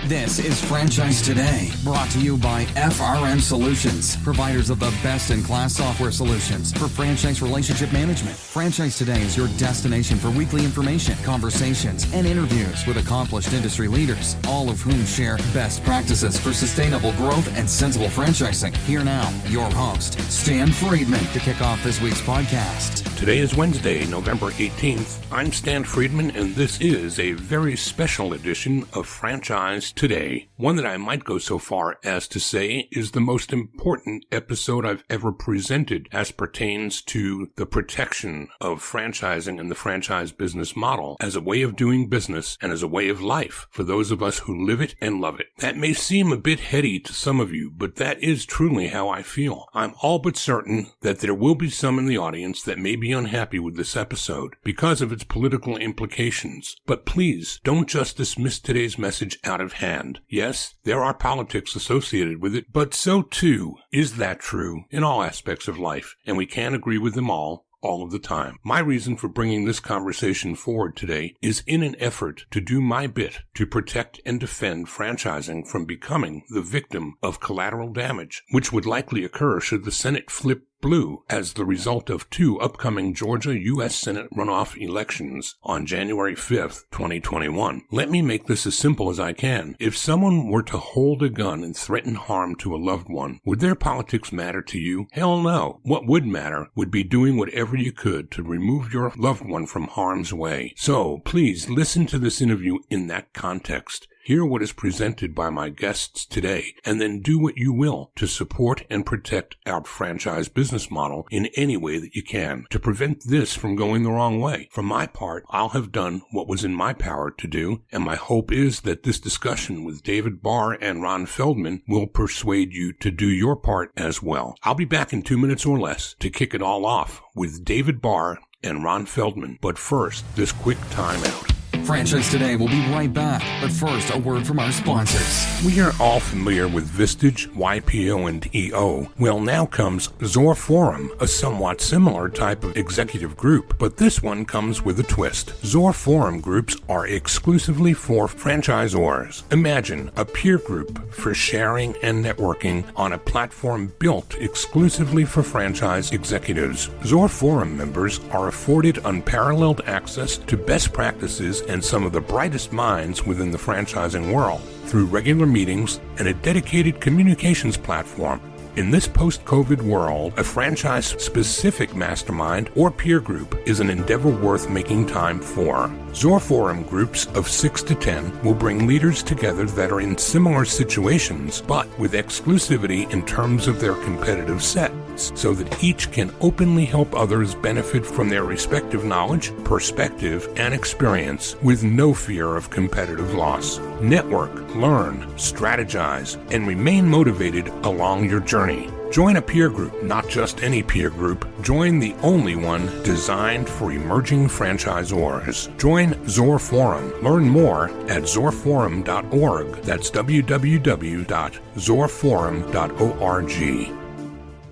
This is Franchise Today, brought to you by FRM Solutions, providers of the best-in-class software solutions for franchise relationship management. Franchise Today is your destination for weekly information, conversations, and interviews with accomplished industry leaders, all of whom share best practices for sustainable growth and sensible franchising. Here now, your host, Stan Friedman, to kick off this week's podcast. Today is Wednesday, November 18th. I'm Stan Friedman, and this is a very special edition of Franchise Today. One that I might go so far as to say is the most important episode I've ever presented as pertains to the protection of franchising and the franchise business model as a way of doing business and as a way of life for those of us who live it and love it. That may seem a bit heady to some of you, but that is truly how I feel. I'm all but certain that there will be some in the audience that may be unhappy with this episode because of its political implications. But please don't just dismiss today's message out of hand. Yes, there are politics associated with it, but so too is that true in all aspects of life, and we can't agree with them all of the time. My reason for bringing this conversation forward today is in an effort to do my bit to protect and defend franchising from becoming the victim of collateral damage, which would likely occur should the Senate flip blue as the result of two upcoming Georgia U.S. Senate runoff elections on January 5th, 2021. Let me make this as simple as I can. If someone were to hold a gun and threaten harm to a loved one, would their politics matter to you? Hell no. What would matter would be doing whatever you could to remove your loved one from harm's way. So please listen to this interview in that context. Hear what is presented by my guests today, and then do what you will to support and protect our franchise business model in any way that you can to prevent this from going the wrong way. For my part, I'll have done what was in my power to do, and my hope is that this discussion with David Barr and Ron Feldman will persuade you to do your part as well. I'll be back in 2 minutes or less to kick it all off with David Barr and Ron Feldman. But first, this quick timeout. Franchise Today will be right back, but first, a word from our sponsors. We are all familiar with Vistage, YPO, and EO. Well, now comes Zor Forum, a somewhat similar type of executive group, but this one comes with a twist. Zor Forum groups are exclusively for franchisors. Imagine a peer group for sharing and networking on a platform built exclusively for franchise executives. Zor Forum members are afforded unparalleled access to best practices and some of the brightest minds within the franchising world through regular meetings and a dedicated communications platform. In this post-COVID world, a franchise-specific mastermind or peer group is an endeavor worth making time for. Zor Forum groups of 6 to 10 will bring leaders together that are in similar situations, but with exclusivity in terms of their competitive sets, so that each can openly help others benefit from their respective knowledge, perspective, and experience with no fear of competitive loss. Network, learn, strategize, and remain motivated along your journey. Join a peer group, not just any peer group. Join the only one designed for emerging franchisors. Join Zor Forum. Learn more at zorforum.org. That's www.zorforum.org.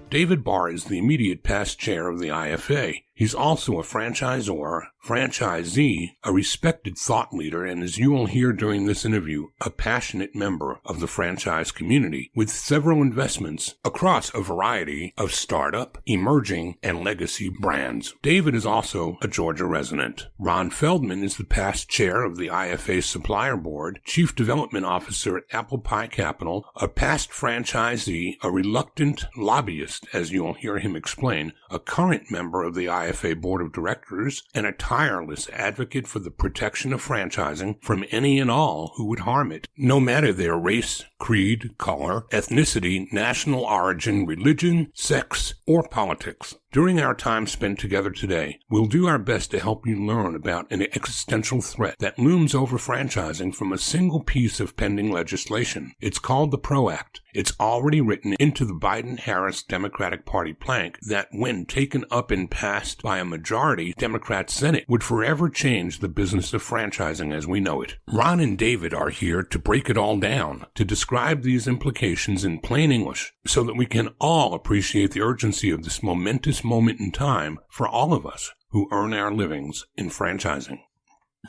David Barr is the immediate past chair of the IFA. He's also a franchisor, franchisee, a respected thought leader, and as you will hear during this interview, a passionate member of the franchise community with several investments across a variety of startup, emerging, and legacy brands. David is also a Georgia resident. Ron Feldman is the past chair of the IFA Supplier Board, chief development officer at Apple Pie Capital, a past franchisee, a reluctant lobbyist, as you'll hear him explain, a current member of the IFA Board of Directors, and a tireless advocate for the protection of franchising from any and all who would harm it, no matter their race, creed, color, ethnicity, national origin, religion, sex, or politics. During our time spent together today, we'll do our best to help you learn about an existential threat that looms over franchising from a single piece of pending legislation. It's called the PRO Act. It's already written into the Biden-Harris Democratic Party plank that, when taken up and passed by a majority Democrat Senate, would forever change the business of franchising as we know it. Ron and David are here to break it all down, to describe these implications in plain English, so that we can all appreciate the urgency of this momentous moment in time for all of us who earn our livings in franchising.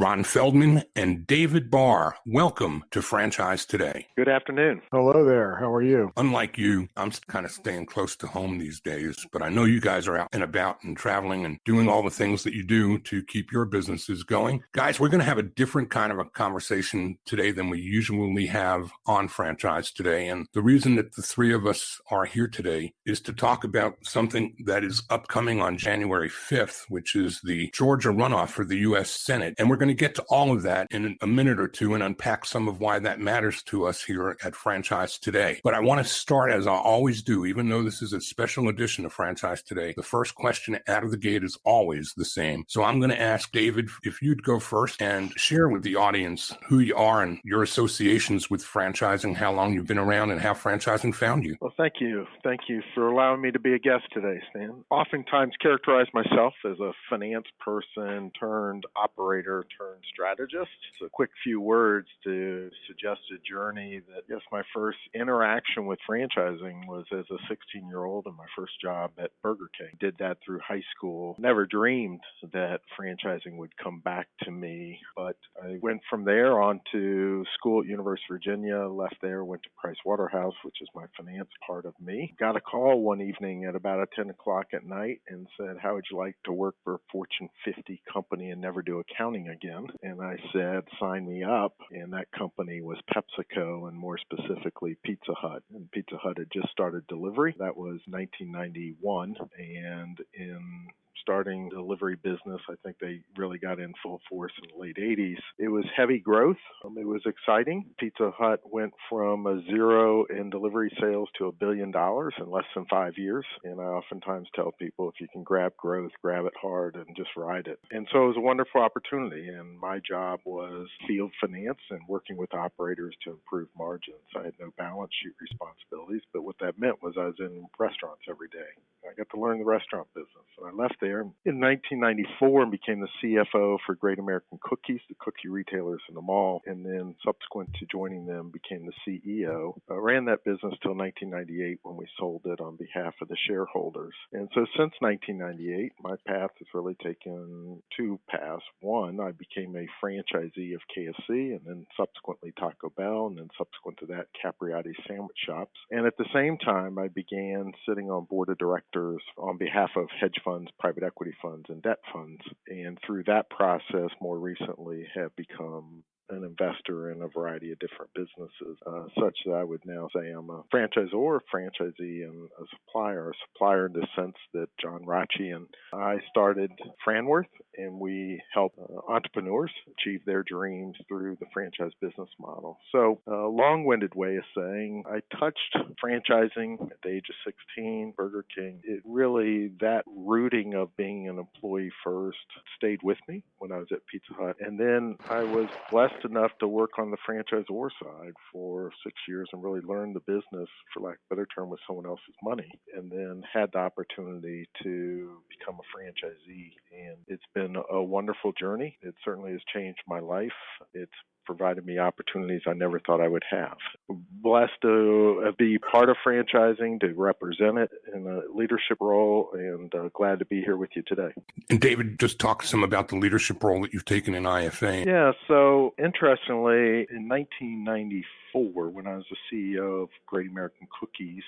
Ron Feldman and David Barr. Welcome to Franchise Today. Good afternoon. Hello there. How are you? Unlike you, I'm kind of staying close to home these days, but I know you guys are out and about and traveling and doing all the things that you do to keep your businesses going. Guys, we're going to have a different kind of a conversation today than we usually have on Franchise Today. And the reason that the three of us are here today is to talk about something that is upcoming on January 5th, which is the Georgia runoff for the U.S. Senate. And we're going to get to all of that in a minute or two and unpack some of why that matters to us here at Franchise Today. But I want to start, as I always do, even though this is a special edition of Franchise Today, the first question out of the gate is always the same. So I'm going to ask David if you'd go first and share with the audience who you are and your associations with franchising, how long you've been around, and how franchising found you. Well, thank you. Thank you for allowing me to be a guest today, Stan. Oftentimes characterize myself as a finance person turned operator turned strategist. So a quick few words to suggest a journey that, yes, my first interaction with franchising was as a 16-year-old in my first job at Burger King. Did that through high school. Never dreamed that franchising would come back to me, but I went from there on to school at University of Virginia, left there, went to Price Waterhouse, which is my finance part of me. Got a call one evening at about 10 o'clock at night and said, how would you like to work for a Fortune 50 company and never do accounting again? And I said, sign me up. And that company was PepsiCo, and more specifically Pizza Hut. And Pizza Hut had just started delivery. That was 1991. And in starting delivery business, I think they really got in full force in the late 80s. It was heavy growth. It was exciting. Pizza Hut went from a zero in delivery sales to $1 billion in less than 5 years. And I oftentimes tell people, if you can grab growth, grab it hard and just ride it. And so it was a wonderful opportunity. And my job was field finance and working with operators to improve margins. I had no balance sheet responsibilities, but what that meant was I was in restaurants every day. I got to learn the restaurant business. And I left there in 1994 and became the CFO for Great American Cookies, the cookie retailers in the mall. And then subsequent to joining them, became the CEO. I ran that business till 1998 when we sold it on behalf of the shareholders. And so since 1998, my path has really taken two paths. One, I became a franchisee of KFC and then subsequently Taco Bell, and then subsequent to that, Capriati sandwich shops. And at the same time, I began sitting on board of directors on behalf of hedge funds, private equity funds, and debt funds. And through that process, more recently, have become an investor in a variety of different businesses, such that I would now say I'm a franchisor, franchisee, and a supplier in the sense that John Rachi and I started Franworth, and we help entrepreneurs achieve their dreams through the franchise business model. So a long-winded way of saying I touched franchising at the age of 16, Burger King. It really, that rooting of being an employee first stayed with me when I was at Pizza Hut. And then I was blessed enough to work on the franchisor side for 6 years and really learn the business, for lack of a better term, with someone else's money, and then had the opportunity to become a franchisee. And it's been a wonderful journey. It certainly has changed my life. It's provided me opportunities I never thought I would have. Blessed to be part of franchising, to represent it in a leadership role, and glad to be here with you today. And David, just talk some about the leadership role that you've taken in IFA. Yeah, so interestingly, in 1994, when I was the CEO of Great American Cookies,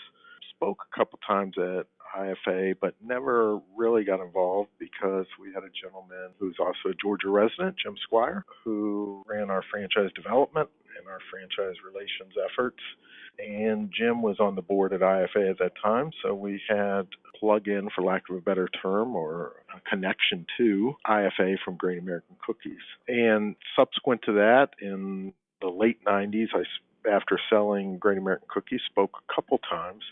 spoke a couple times at IFA, but never really got involved because we had a gentleman who's also a Georgia resident, Jim Squire, who ran our franchise development and our franchise relations efforts. And Jim was on the board at IFA at that time, so we had plug-in, for lack of a better term, or a connection to IFA from Great American Cookies. And subsequent to that, in the late 90s, after selling Great American Cookies, spoke a couple times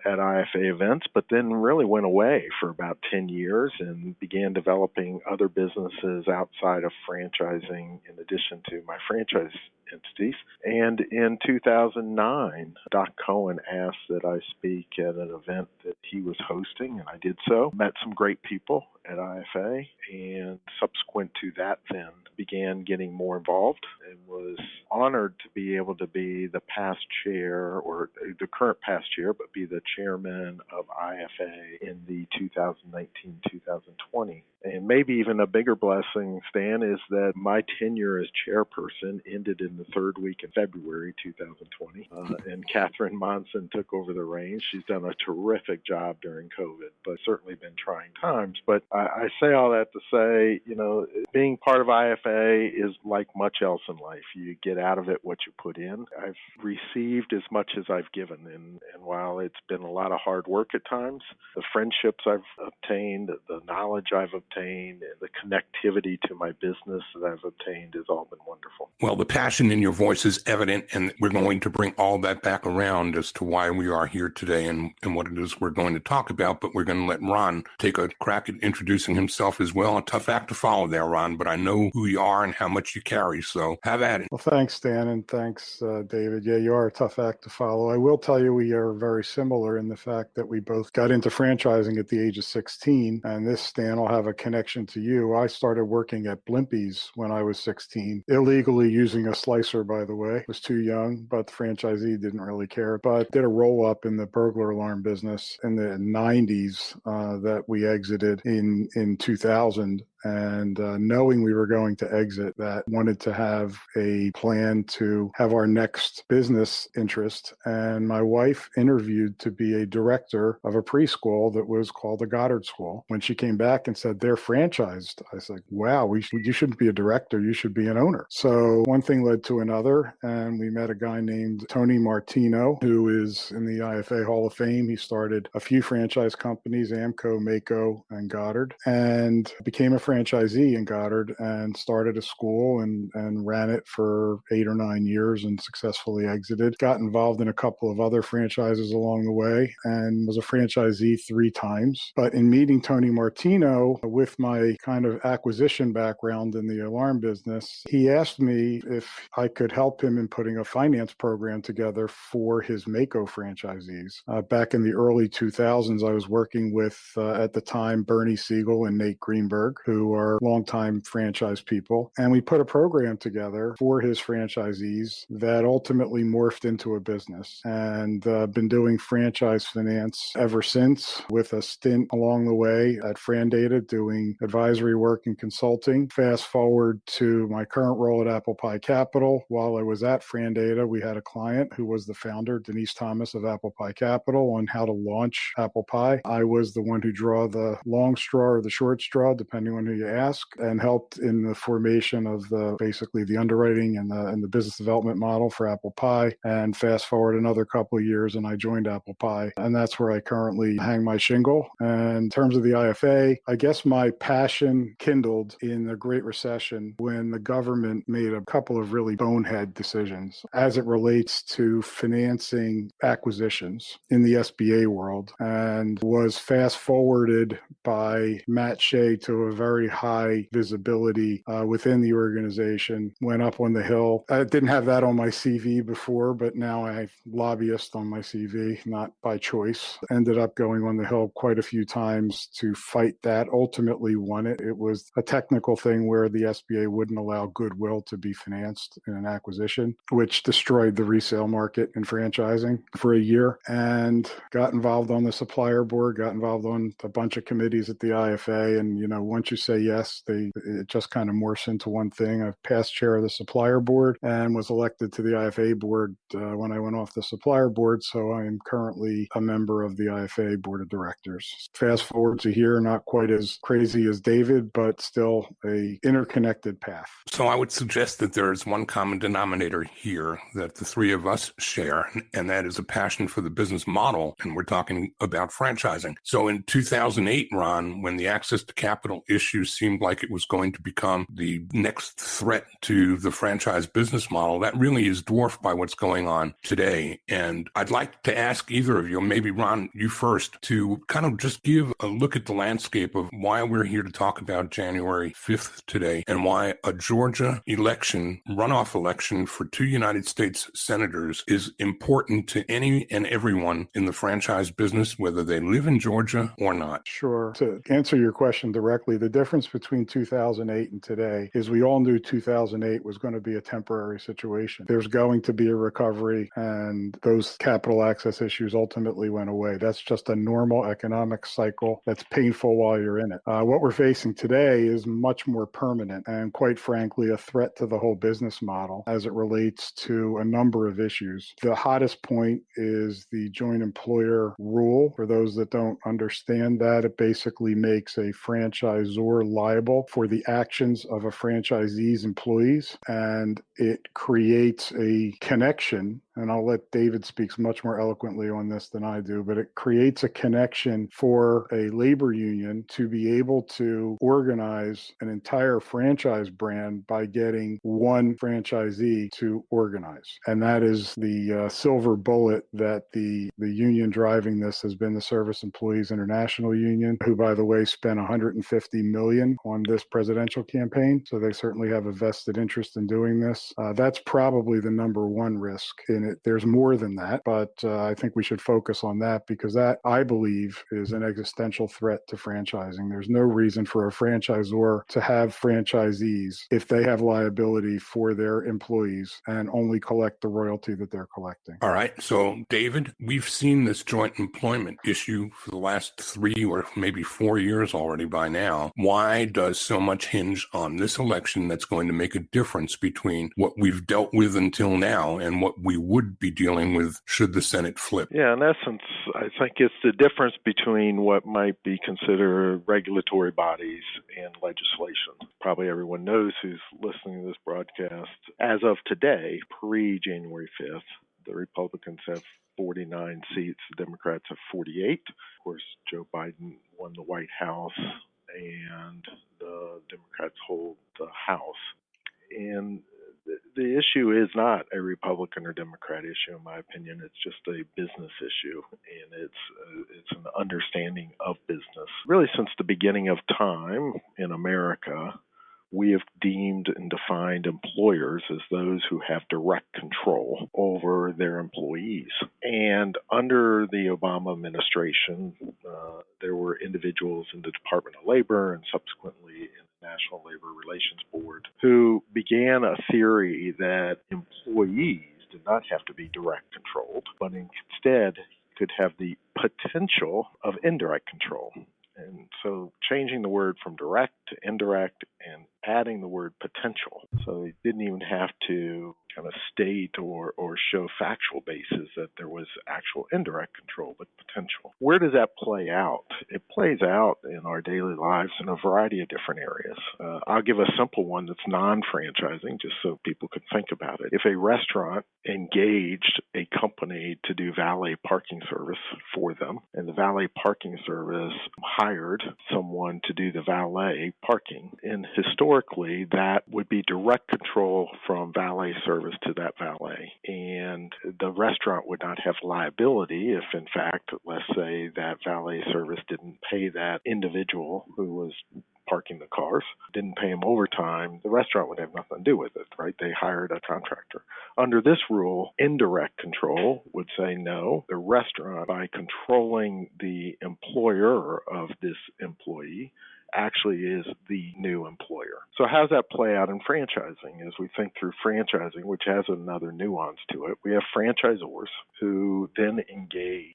at IFA events, but then really went away for about 10 years and began developing other businesses outside of franchising in addition to my franchise entities. And in 2009, Doc Cohen asked that I speak at an event that he was hosting, and I did so. Met some great people at IFA, and subsequent to that then began getting more involved and was honored to be able to be the past chair, or the current past chair, but be the chairman of IFA in the 2019-2020. And maybe even a bigger blessing, Stan, is that my tenure as chairperson ended in the third week in February 2020, and Catherine Monson took over the reins. She's done a terrific job during COVID, but certainly been trying times. But I say all that to say, being part of IFA is like much else in life. You get out of it what you put in. I've received as much as I've given, and while it's been a lot of hard work at times, the friendships I've obtained, the knowledge I've obtained, the connectivity to my business that I've obtained has all been wonderful. Well, the passion in your voice is evident, and we're going to bring all that back around as to why we are here today and what it is we're going to talk about. But we're going to let Ron take a crack at introducing himself as well. A tough act to follow there, Ron, but I know who you are and how much you carry, so have at it. Well, thanks, Stan, and thanks, David. Yeah, you are a tough act to follow. I will tell you we are very similar in the fact that we both got into franchising at the age of 16, and this, Stan, will have a connection to you. I started working at Blimpies when I was 16, illegally using a slicer, by the way. Was too young, but the franchisee didn't really care. But did a roll-up in the burglar alarm business in the 90s that we exited in 2000. And knowing we were going to exit that, wanted to have a plan to have our next business interest. And my wife interviewed to be a director of a preschool that was called the Goddard School. When she came back and said, they're franchised, I said, wow, you shouldn't be a director, you should be an owner. So one thing led to another, and we met a guy named Tony Martino, who is in the IFA Hall of Fame. He started a few franchise companies, Amco, Mako, and Goddard, and became a franchisee in Goddard and started a school and ran it for 8 or 9 years and successfully exited. Got involved in a couple of other franchises along the way and was a franchisee 3 times. But in meeting Tony Martino, with my kind of acquisition background in the alarm business, he asked me if I could help him in putting a finance program together for his Mako franchisees. Back in the early 2000s, I was working with, at the time, Bernie Siegel and Nate Greenberg, who are longtime franchise people. And we put a program together for his franchisees that ultimately morphed into a business, and been doing franchise finance ever since, with a stint along the way at Frandata doing advisory work and consulting. Fast forward to my current role at Apple Pie Capital. While I was at Frandata, we had a client who was the founder, Denise Thomas of Apple Pie Capital, on how to launch Apple Pie. I was the one who drew the long straw or the short straw, depending on who you ask, and helped in the formation of basically the underwriting and the business development model for Apple Pie. And fast forward another couple of years, and I joined Apple Pie, and that's where I currently hang my shingle. And in terms of the IFA, I guess my passion kindled in the Great Recession when the government made a couple of really bonehead decisions as it relates to financing acquisitions in the SBA world, and was fast forwarded by Matt Shea to a very high visibility within the organization. Went up on the Hill. I didn't have that on my CV before, but now I have lobbyist on my CV, not by choice. Ended up going on the Hill quite a few times to fight that. Ultimately won it. It was a technical thing where the SBA wouldn't allow goodwill to be financed in an acquisition, which destroyed the resale market in franchising for a year, and got involved on the supplier board, got involved on a bunch of committees at the IFA. And, once you say yes, it just kind of morphs into one thing. I've past chair of the supplier board and was elected to the IFA board when I went off the supplier board. So I am currently a member of the IFA board of directors. Fast forward to here, not quite as crazy as David, but still a interconnected path. So I would suggest that there is one common denominator here that the three of us share, and that is a passion for the business model. And we're talking about franchising. So in 2008, Ron, when the access to capital issue seemed like it was going to become the next threat to the franchise business model, that really is dwarfed by what's going on today. And I'd like to ask either of you, maybe Ron, you first, to kind of just give a look at the landscape of why we're here to talk about January 5th today, and why a Georgia runoff election for 2 United States senators is important to any and everyone in the franchise business, whether they live in Georgia or not. Sure. To answer your question directly, the difference difference between 2008 and today is we all knew 2008 was going to be a temporary situation. There's going to be a recovery, and those capital access issues ultimately went away. That's just a normal economic cycle that's painful while you're in it. What we're facing today is much more permanent and, quite frankly, a threat to the whole business model as it relates to a number of issues. The hottest point is the joint employer rule. For those that don't understand that, it basically makes a franchisor liable for the actions of a franchisee's employees, and it creates a connection, and I'll let David speak much more eloquently on this than I do, but it creates a connection for a labor union to be able to organize an entire franchise brand by getting one franchisee to organize. And that is the silver bullet that the union driving this has been the Service Employees International Union, who, by the way, spent $150 million on this presidential campaign. So they certainly have a vested interest in doing this. That's probably the number one risk in it. There's more than that, but I think we should focus on that because that, I believe, is an existential threat to franchising. There's no reason for a franchisor to have franchisees if they have liability for their employees and only collect the royalty that they're collecting. All right. So, David, we've seen this joint employment issue for the last 3 or maybe 4 years already by now. Why does so much hinge on this election that's going to make a difference between what we've dealt with until now and what we would be dealing with should the Senate flip? Yeah, in essence, I think it's the difference between what might be considered regulatory bodies and legislation. Probably everyone knows who's listening to this broadcast. As of today, pre-January 5th, the Republicans have 49 seats, the Democrats have 48. Of course, Joe Biden won the White House, and the Democrats hold the House. And the issue is not a Republican or Democrat issue, in my opinion. It's just a business issue, and it's an understanding of business. Really, since the beginning of time in America, we have deemed and defined employers as those who have direct control over their employees. And under the Obama administration, there were individuals in the Department of Labor and subsequently in the National Labor Relations Board who began a theory that employees did not have to be direct controlled, but instead could have the potential of indirect control. And so changing the word from direct to indirect and adding the word potential. So they didn't even have to kind of state or show factual basis that there was actual indirect control, but potential. Where does that play out? It plays out in our daily lives in a variety of different areas. I'll give a simple one that's non-franchising, just so people can think about it. If a restaurant engaged a company to do valet parking service for them, and the valet parking service hired someone to do the valet parking, and historically that would be direct control from valet service to that valet. And the restaurant would not have liability if, in fact, let's say that valet service didn't pay that individual who was parking the cars, didn't pay him overtime, the restaurant would have nothing to do with it, right? They hired a contractor. Under this rule, indirect control would say no. The restaurant, by controlling the employer of this employee, actually is the new employer. So how does that play out in franchising? As we think through franchising, which has another nuance to it, we have franchisors who then engage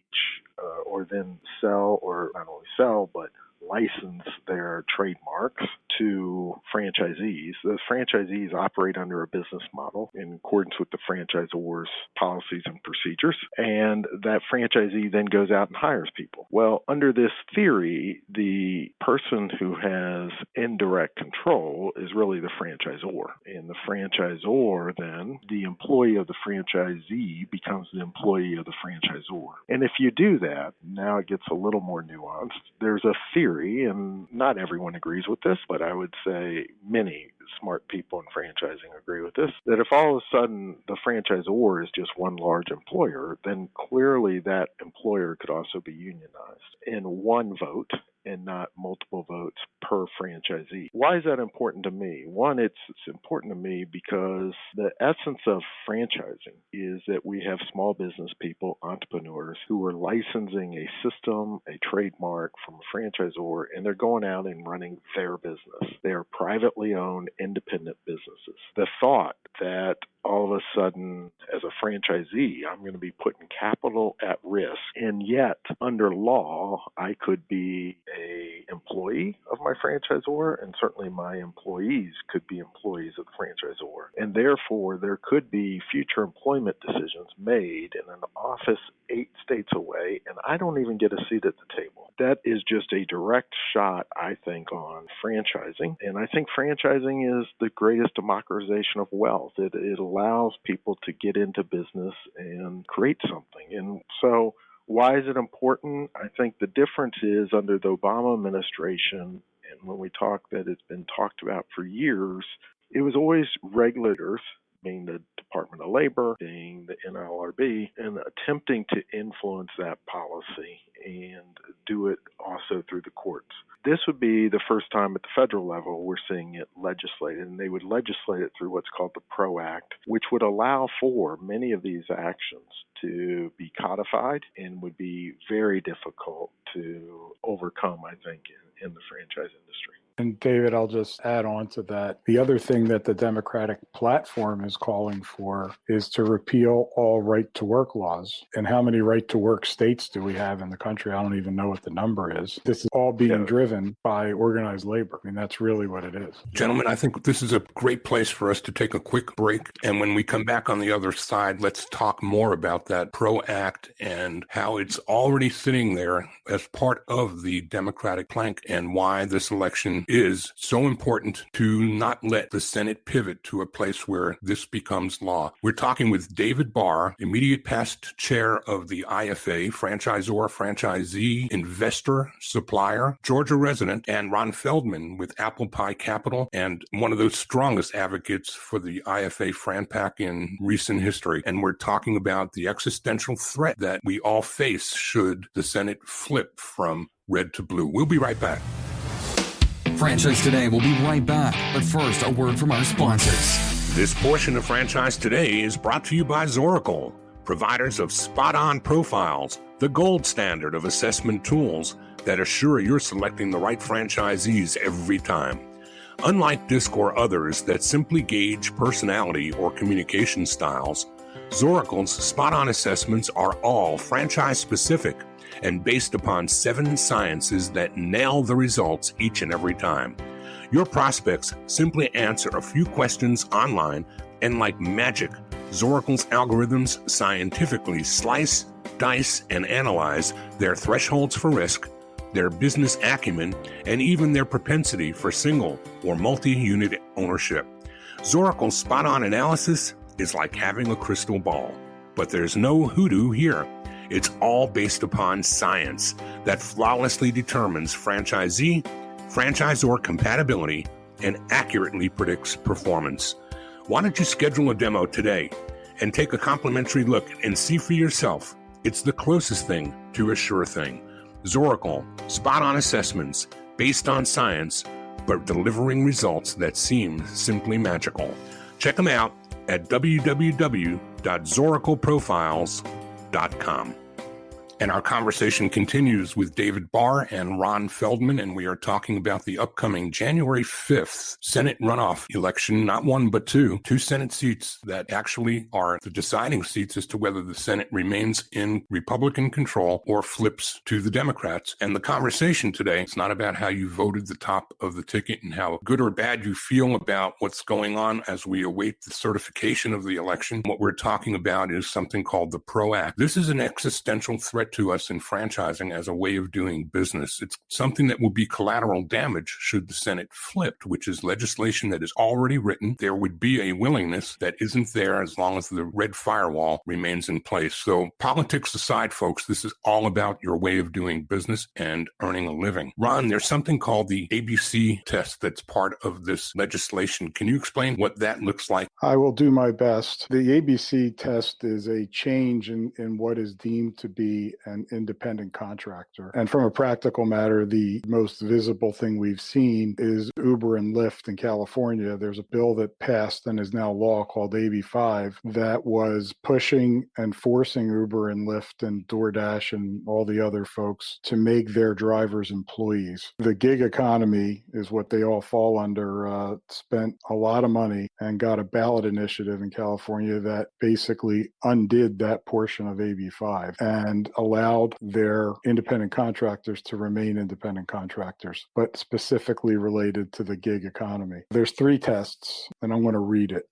or then sell, or not only sell, but license their trademarks to franchisees. Those franchisees operate under a business model in accordance with the franchisor's policies and procedures, and that franchisee then goes out and hires people. Well, under this theory, the person who has indirect control is really the franchisor, and the franchisor then, the employee of the franchisee becomes the employee of the franchisor. And if you do that, now it gets a little more nuanced. There's a theory, and not everyone agrees with this, but I would say many smart people in franchising agree with this, that if all of a sudden the franchisor is just one large employer, then clearly that employer could also be unionized in one vote and not multiple votes per franchisee. Why is that important to me? One, it's important to me because the essence of franchising is that we have small business people, entrepreneurs, who are licensing a system, a trademark from a franchisor, and they're going out and running their business. They are privately owned, independent businesses. The thought that all of a sudden, as a franchisee, I'm going to be putting capital at risk, and yet, under law, I could be a employee of my franchisor, and certainly my employees could be employees of the franchisor. And therefore, there could be future employment decisions made in an office 8 states away, and I don't even get a seat at the table. That is just a direct shot, I think, on franchising. And I think franchising is the greatest democratization of wealth. It allows people to get into business and create something. And so why is it important? I think the difference is under the Obama administration, and when we talk that it's been talked about for years, it was always regulators, being the Department of Labor, being the NLRB, and attempting to influence that policy and do it also through the courts. This would be the first time at the federal level we're seeing it legislated, and they would legislate it through what's called the PRO Act, which would allow for many of these actions to be codified and would be very difficult to overcome, I think, in the franchise industry. And David, I'll just add on to that. The other thing that the Democratic platform is calling for is to repeal all right-to-work laws. And how many right-to-work states do we have in the country? I don't even know what the number is. This is all being driven by organized labor. I mean, that's really what it is. Gentlemen, I think this is a great place for us to take a quick break. And when we come back on the other side, let's talk more about that PRO Act and how it's already sitting there as part of the Democratic plank and why this election is so important to not let the Senate pivot to a place where this becomes law. We're talking with David Barr, immediate past chair of the IFA, franchisor, franchisee, investor, supplier, Georgia resident, and Ron Feldman with Apple Pie Capital, and one of the strongest advocates for the IFA FranPac in recent history. And we're talking about the existential threat that we all face should the Senate flip from red to blue. We'll be right back. Franchise Today will be right back, but first, a word from our sponsors. This portion of Franchise Today is brought to you by Zoracle, providers of spot-on profiles, the gold standard of assessment tools that assure you're selecting the right franchisees every time. Unlike DISC or others that simply gauge personality or communication styles, Zoracle's spot-on assessments are all franchise-specific and based upon 7 sciences that nail the results each and every time. Your prospects simply answer a few questions online, and like magic, Zoracle's algorithms scientifically slice, dice, and analyze their thresholds for risk, their business acumen, and even their propensity for single or multi-unit ownership. Zoracle's spot-on analysis is like having a crystal ball, but there's no hoodoo here. It's all based upon science that flawlessly determines franchisee, franchisor compatibility, and accurately predicts performance. Why don't you schedule a demo today and take a complimentary look and see for yourself? It's the closest thing to a sure thing. Zoracle, spot-on assessments based on science, but delivering results that seem simply magical. Check them out at www.zoracleprofiles.com. And our conversation continues with David Barr and Ron Feldman, and we are talking about the upcoming January 5th Senate runoff election, not one but two Senate seats that actually are the deciding seats as to whether the Senate remains in Republican control or flips to the Democrats. And the conversation today is not about how you voted the top of the ticket and how good or bad you feel about what's going on as we await the certification of the election. What we're talking about is something called the PRO Act. This is an existential threat threat to us in franchising as a way of doing business. It's something that will be collateral damage should the Senate flip, which is legislation that is already written. There would be a willingness that isn't there as long as the red firewall remains in place. So politics aside, folks, this is all about your way of doing business and earning a living. Ron, there's something called the ABC test that's part of this legislation. Can you explain what that looks like? I will do my best. The ABC test is a change in what is deemed to be an independent contractor. And from a practical matter, the most visible thing we've seen is Uber and Lyft in California. There's a bill that passed and is now law called AB5 that was pushing and forcing Uber and Lyft and DoorDash and all the other folks to make their drivers employees. The gig economy is what they all fall under, spent a lot of money and got a ballot initiative in California that basically undid that portion of AB5 and allowed their independent contractors to remain independent contractors, but specifically related to the gig economy. There's 3 tests, and I'm going to read it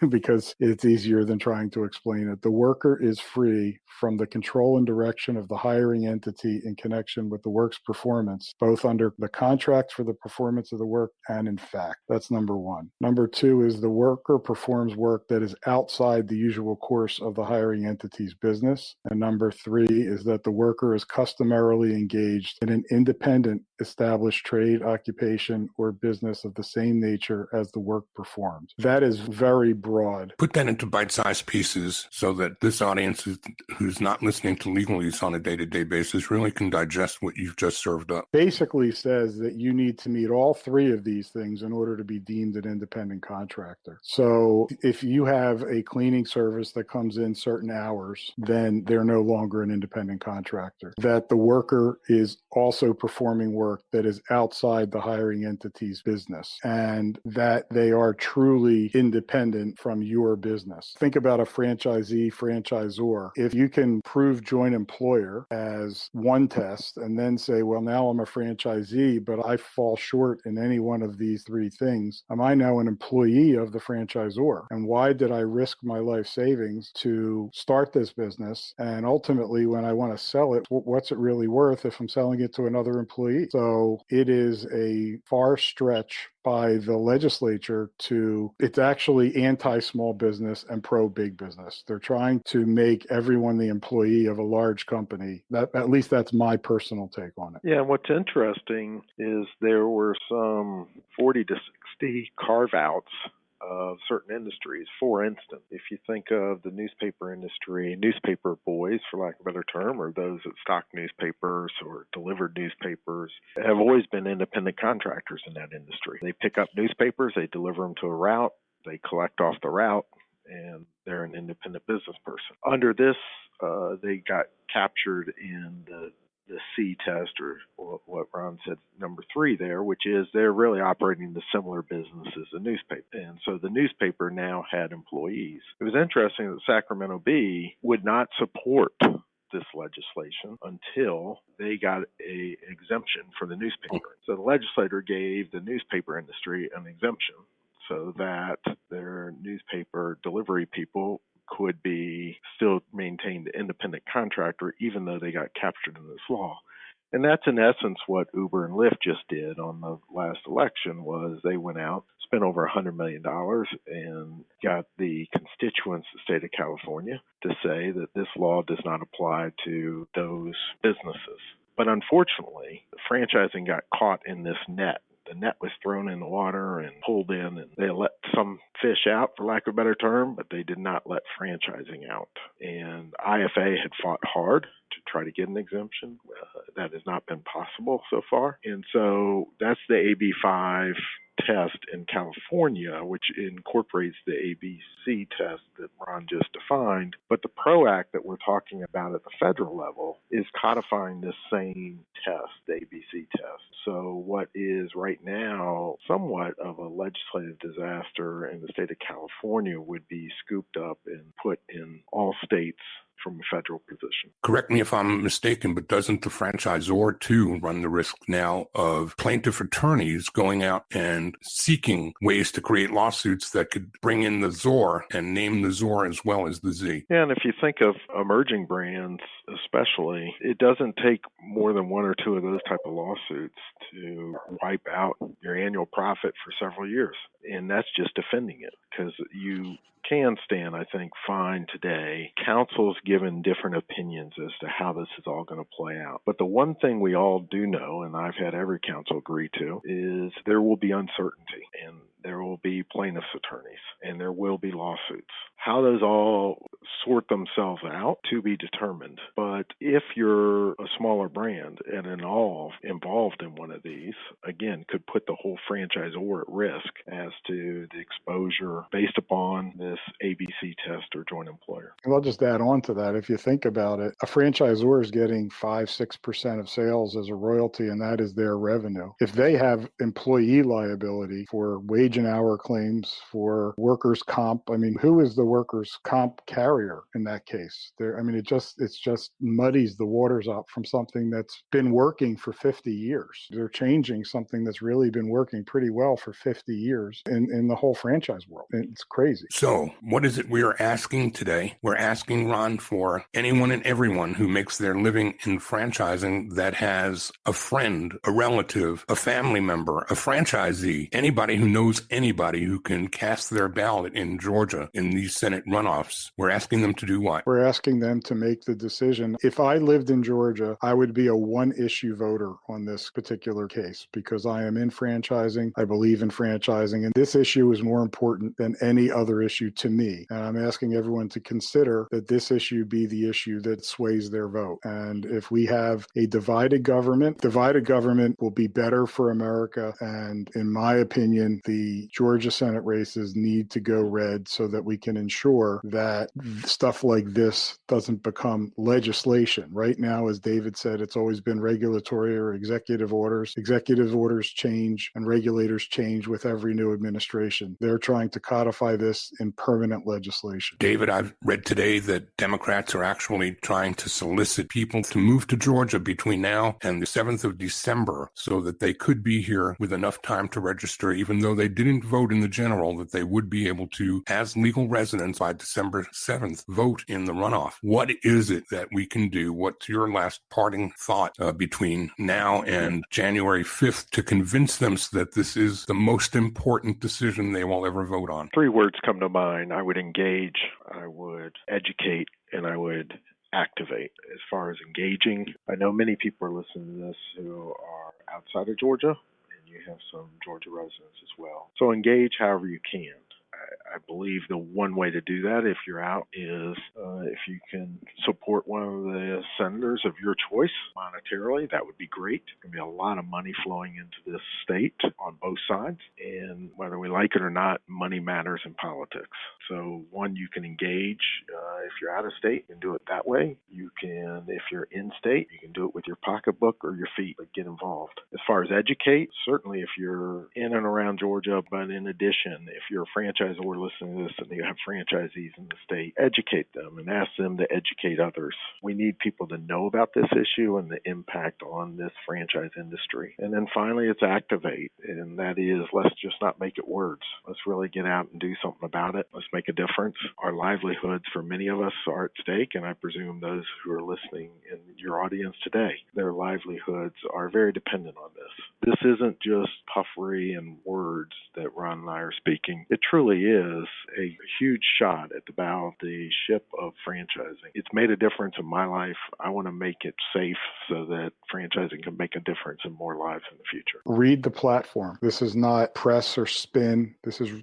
because it's easier than trying to explain it. The worker is free from the control and direction of the hiring entity in connection with the work's performance, both under the contract for the performance of the work and in fact. That's number 1. Number 2 is the worker performs work that is outside the usual course of the hiring entity's business. And number 3 is that the worker is customarily engaged in an independent established trade, occupation, or business of the same nature as the work performed. That is very broad. Put that into bite-sized pieces so that this audience who's not listening to legalese on a day-to-day basis really can digest what you've just served up. Basically says that you need to meet all 3 of these things in order to be deemed an independent contractor. So if you have a cleaning service that comes in certain hours, then they're no longer an independent contractor. That the worker is also performing work that is outside the hiring entity's business, and that they are truly independent from your business. Think about a franchisee, franchisor. If you can prove joint employer as one test and then say, well, now I'm a franchisee, but I fall short in any one of these 3 things, am I now an employee of the franchisor? And why did I risk my life savings to start this business? And ultimately, when I want to sell it, what's it really worth if I'm selling it to another employee? So it is a far stretch by the legislature it's actually anti-small business and pro-big business. They're trying to make everyone the employee of a large company. At least that's my personal take on it. Yeah, and what's interesting is there were some 40 to 60 carve-outs of certain industries. For instance, if you think of the newspaper industry, newspaper boys, for lack of a better term, or those that stock newspapers or delivered newspapers, have always been independent contractors in that industry. They pick up newspapers, they deliver them to a route, they collect off the route, and they're an independent business person. Under this, they got captured in the C test, or what Ron said, number 3 there, which is they're really operating the similar business as the newspaper. And so the newspaper now had employees. It was interesting that Sacramento Bee would not support this legislation until they got a exemption for the newspaper. So the legislator gave the newspaper industry an exemption so that their newspaper delivery people could be still maintained independent contractor even though they got captured in this law. And that's in essence what Uber and Lyft just did on the last election. Was they went out, spent over $100 million, and got the constituents of the state of California to say that this law does not apply to those businesses. But unfortunately, the franchising got caught in this net. The net was thrown in the water and pulled in, and they let some fish out, for lack of a better term, but they did not let franchising out. And IFA had fought hard to try to get an exemption. That has not been possible so far. And so that's the AB5 test in California, which incorporates the ABC test that Ron just defined. But the PRO Act that we're talking about at the federal level is codifying this same test, the ABC test. So what is right now somewhat of a legislative disaster in the state of California would be scooped up and put in all states from a federal position. Correct me if I'm mistaken, but doesn't the franchisor too run the risk now of plaintiff attorneys going out and seeking ways to create lawsuits that could bring in the ZOR and name the ZOR as well as the Z? Yeah, and if you think of emerging brands especially, it doesn't take more than one or two of those type of lawsuits to wipe out your annual profit for several years. And that's just defending it, because you can stand, I think, fine today. Counsel's given different opinions as to how this is all going to play out. But the one thing we all do know, and I've had every counsel agree to, is there will be uncertainty, and there will be plaintiffs' attorneys, and there will be lawsuits. How those all sort themselves out to be determined. But if you're a smaller brand and involved in one of these, again, could put the whole franchisor at risk as to the exposure based upon this ABC test or joint employer. And I'll just add on to that. If you think about it, a franchisor is getting 5-6% of sales as a royalty, and that is their revenue. If they have employee liability for wage and hour claims, for workers' comp, I mean, who is the workers' comp carrier in that case? It just muddies the waters up from something that's been working for 50 years. They're changing something that's really been working pretty well for 50 years in the whole franchise world. It's crazy. So what is it we are asking today? We're asking, Ron, for anyone and everyone who makes their living in franchising that has a friend, a relative, a family member, a franchisee, anybody who knows anybody who can cast their ballot in Georgia in these Senate runoffs. We're asking them to do what? We're asking them to make the decision. If I lived in Georgia, I would be a one-issue voter on this particular case because I am in franchising. I believe in franchising, and this issue is more important than any other issue to me. And I'm asking everyone to consider that this issue be the issue that sways their vote. And if we have a divided government will be better for America. And in my opinion, the Georgia Senate races need to go red so that we can ensure that stuff like this doesn't become legislation. Right now, as David said, it's always been regulatory or executive orders. Executive orders change and regulators change with every new administration. They're trying to codify this in permanent legislation. David, I've read today that Democrats are actually trying to solicit people to move to Georgia between now and the 7th of December so that they could be here with enough time to register, even though they didn't vote in the general, that they would be able to, as legal residents by December 7th, vote in the runoff. What is it that we can do? What's your last parting thought between now and January 5th to convince them that this is the most important decision they will ever vote on? 3 words come to mind. I would engage, I would educate, and I would activate. As far as engaging, I know many people are listening to this who are outside of Georgia, and you have some Georgia residents as well. So engage however you can. I believe the one way to do that, if you're out, is if you can support one of the senators of your choice monetarily, that would be great. There's going to be a lot of money flowing into this state on both sides. And whether we like it or not, money matters in politics. So one, you can engage. If you're out of state, you can do it that way. You can, if you're in state, you can do it with your pocketbook or your feet, but get involved. As far as educate, certainly if you're in and around Georgia, but in addition, if you're a franchisor listening to this and you have franchisees in the state, educate them and ask them to educate others. We need people to know about this issue and the impact on this franchise industry. And then finally, it's activate. And that is, let's just not make it words. Let's really get out and do something about it. Let's make a difference. Our livelihoods for many of us are at stake, and I presume those who are listening in your audience today, their livelihoods are very dependent on this. This isn't just puffery and words that Ron and I are speaking. It truly is a huge shot at the bow of the ship of franchising. It's made a difference in my life. I want to make it safe so that franchising can make a difference in more lives in the future. Read the platform. This is not press or spin.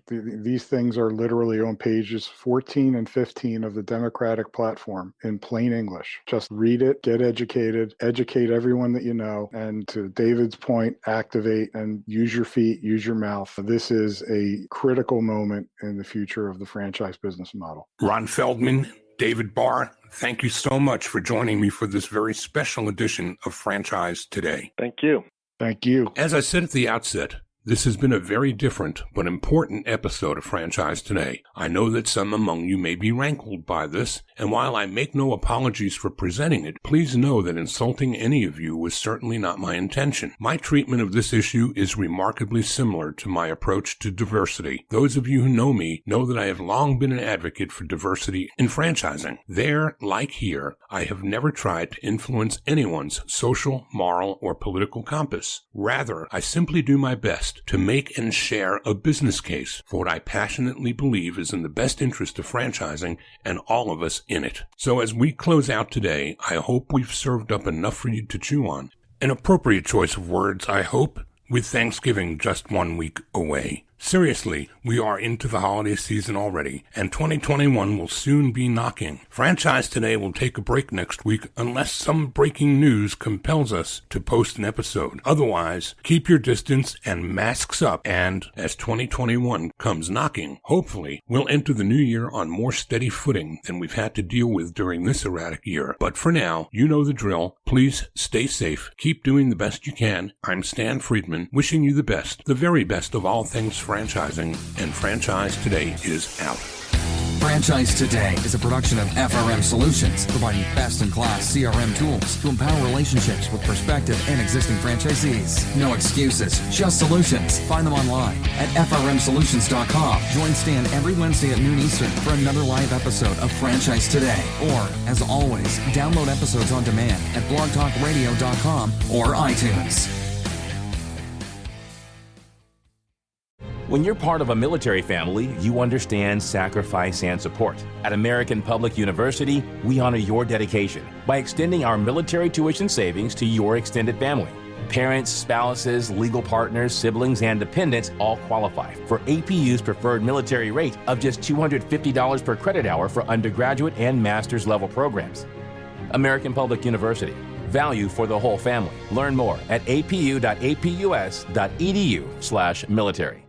These things are literally on pages 14 and 15 of the Democratic platform in plain English. Just read it, get educated, educate everyone that you know, and to David's point, activate and use your feet, use your mouth. This is a critical moment in the future of the franchise business model. Ron Feldman, David Barr, thank you so much for joining me for this very special edition of Franchise Today. Thank you. Thank you. As I said at the outset, this has been a very different but important episode of Franchise Today. I know that some among you may be rankled by this, and while I make no apologies for presenting it, please know that insulting any of you was certainly not my intention. My treatment of this issue is remarkably similar to my approach to diversity. Those of you who know me know that I have long been an advocate for diversity in franchising. There, like here, I have never tried to influence anyone's social, moral, or political compass. Rather, I simply do my best to make and share a business case for what I passionately believe is in the best interest of franchising and all of us in it. So as we close out today, I hope we've served up enough for you to chew on. An appropriate choice of words, I hope, with Thanksgiving just 1 week away. Seriously, we are into the holiday season already, and 2021 will soon be knocking. Franchise Today will take a break next week unless some breaking news compels us to post an episode. Otherwise, keep your distance and masks up, and as 2021 comes knocking, hopefully we'll enter the new year on more steady footing than we've had to deal with during this erratic year. But for now, you know the drill. Please stay safe. Keep doing the best you can. I'm Stan Friedman, wishing you the best, the very best of all things franchising, and Franchise Today is out. Franchise Today is a production of FRM Solutions, providing best-in-class CRM tools to empower relationships with prospective and existing franchisees. No excuses, just solutions. Find them online at frmsolutions.com. Join Stan every Wednesday at noon Eastern for another live episode of Franchise Today. Or, as always, download episodes on demand at blogtalkradio.com or iTunes. When you're part of a military family, you understand sacrifice and support. At American Public University, we honor your dedication by extending our military tuition savings to your extended family. Parents, spouses, legal partners, siblings, and dependents all qualify for APU's preferred military rate of just $250 per credit hour for undergraduate and master's level programs. American Public University. Value for the whole family. Learn more at apu.apus.edu/military.